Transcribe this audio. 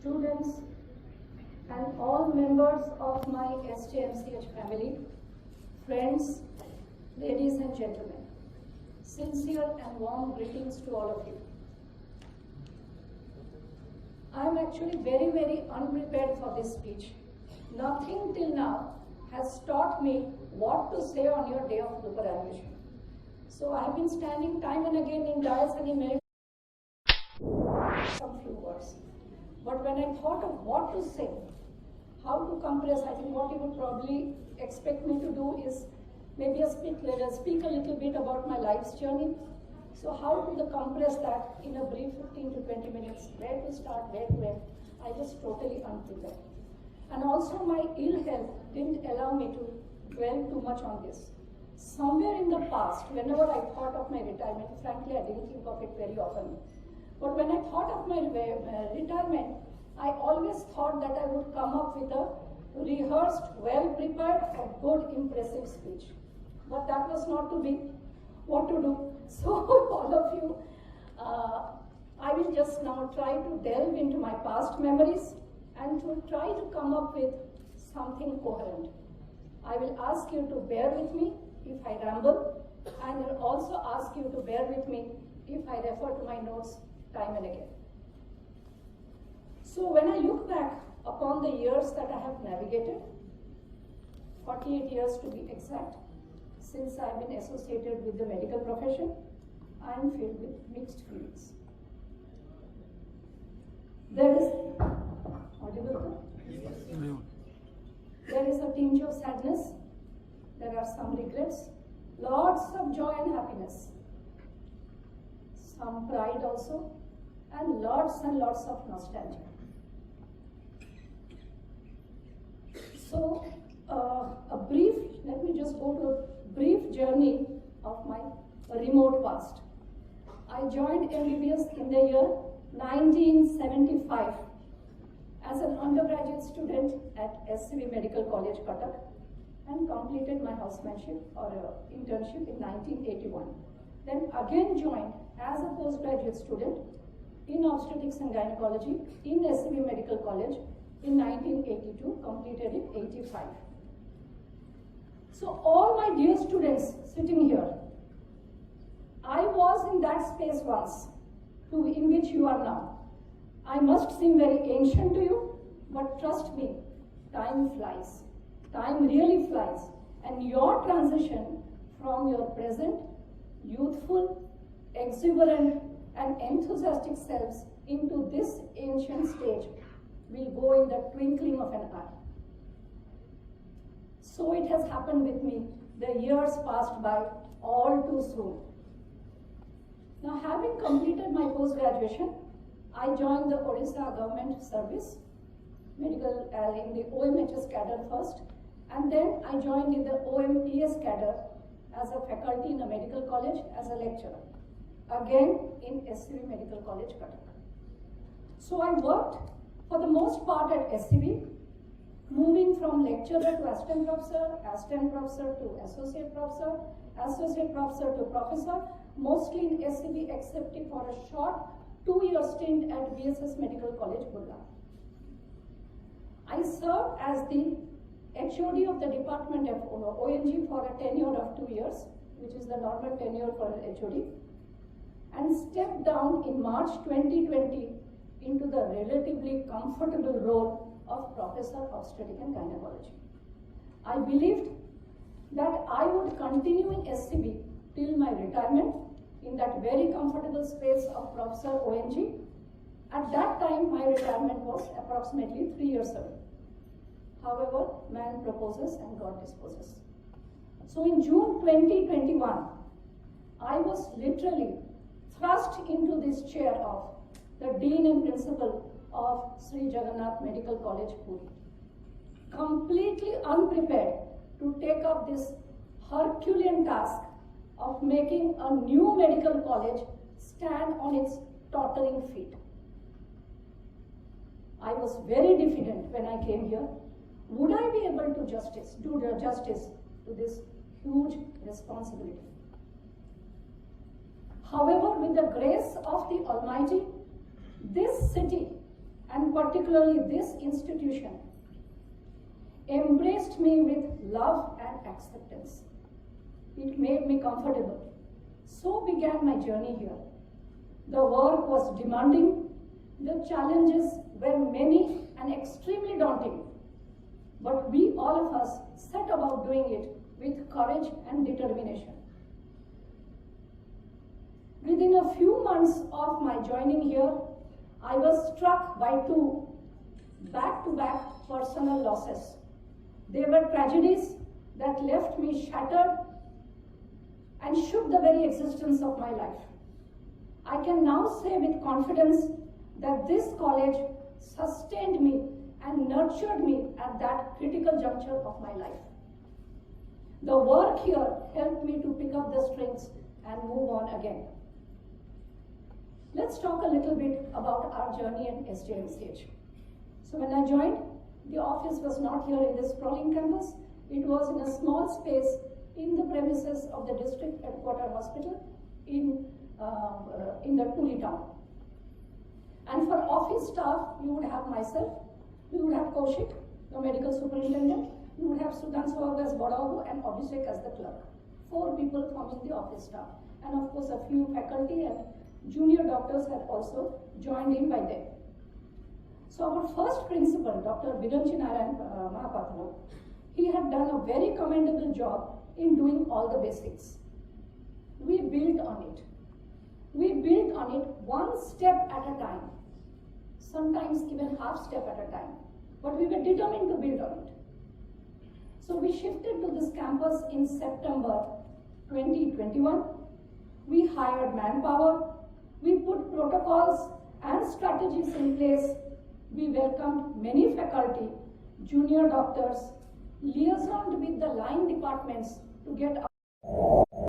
students, and all members of my SJMCH family, friends, ladies and gentlemen, sincere and warm greetings to all of you. I am actually very unprepared for this speech. Nothing till now has taught me what to say on your day of superannuation. So I have been standing time and again in dais and in some few words. But when I thought of what to say, how to compress, I think what you would probably expect me to do is maybe speak a little bit about my life's journey. So how to compress that in a brief 15 to 20 minutes, where to start, where to end, I was totally unprepared. And also my ill health didn't allow me to dwell too much on this. Somewhere in the past, whenever I thought of my retirement, frankly I didn't think of it very often. But when I thought of my retirement, I always thought that I would come up with a rehearsed, well-prepared, a good, impressive speech. But that was not to be. What to do? So all of you, I will just now try to delve into my past memories and to try to come up with something coherent. I will ask you to bear with me if I ramble, and I will also ask you to bear with me if I refer to my notes time and again. So when I look back upon the years that I have navigated, 48 years to be exact, since I have been associated with the medical profession, I am filled with mixed feelings. There is, there is a tinge of sadness, there are some regrets, lots of joy and happiness, some pride also, and lots of nostalgia. So, let me just go to a brief journey of my remote past. I joined MBBS in the year 1975 as an undergraduate student at SCV Medical College, Cuttack, and completed my housemanship or internship in 1981. Then again joined as a postgraduate student in obstetrics and gynecology in SCV Medical College in 1982, completed in 85. So all my dear students sitting here, I was in that space once, in which you are now. I must seem very ancient to you, but trust me, time flies. Time really flies. And your transition from your present, youthful, exuberant, and enthusiastic selves into this ancient stage will go in the twinkling of an eye. So it has happened with me. The years passed by all too soon. Now, having completed my post-graduation, I joined the Odisha government service, medical in the OMHS cadre first, and then I joined in the OMPS cadre as a faculty in a medical college as a lecturer, again in SCV Medical College, Cuttack. So I worked for the most part at SCV, moving from lecturer to assistant professor to associate professor to professor, mostly in SCV except for a short 2-year stint at VSS Medical College, Burla. I served as the HOD of the Department of ONG for a tenure of 2 years, which is the normal tenure for an HOD, and stepped down in March 2020 into the relatively comfortable role of Professor of Obstetrics and Gynecology. I believed that I would continue in SCB till my retirement in that very comfortable space of Professor ONG. At that time, my retirement was approximately 3 years away. However, man proposes and God disposes. So in June 2021, I was literally thrust into this chair of the Dean and Principal of Sri Jagannath Medical College, Puri, completely unprepared to take up this Herculean task of making a new medical college stand on its tottering feet. I was very diffident when I came here. Would I be able to do justice to this huge responsibility? However, with the grace of the Almighty, this city and particularly this institution, embraced me with love and acceptance. It made me comfortable. So began my journey here. The work was demanding, the challenges were many and extremely daunting, but we all of us set about doing it with courage and determination. Within a few months of my joining here, I was struck by two back-to-back personal losses. They were tragedies that left me shattered and shook the very existence of my life. I can now say with confidence that this college sustained me and nurtured me at that critical juncture of my life. The work here helped me to pick up the strings and move on again. Let's talk a little bit about our journey at SJMCH. So when I joined, the office was not here in this sprawling campus. It was in a small space in the premises of the district headquarter hospital in the Puri town. And for office staff, you would have myself, you would have Kaushik, the medical superintendent, you would have Sudhanshu as Badavu and Abhishek as the clerk. 4 people forming the office staff. And of course, a few faculty and junior doctors had also joined in by then. So our first principal, Dr. Bidanchi Narayan Mahapatra, he had done a very commendable job in doing all the basics. We built on it. We built on it one step at a time, sometimes even half step at a time, but we were determined to build on it. So we shifted to this campus in September 2021. We hired manpower, we put protocols and strategies in place. We welcomed many faculty, junior doctors, liaisoned with the line departments to get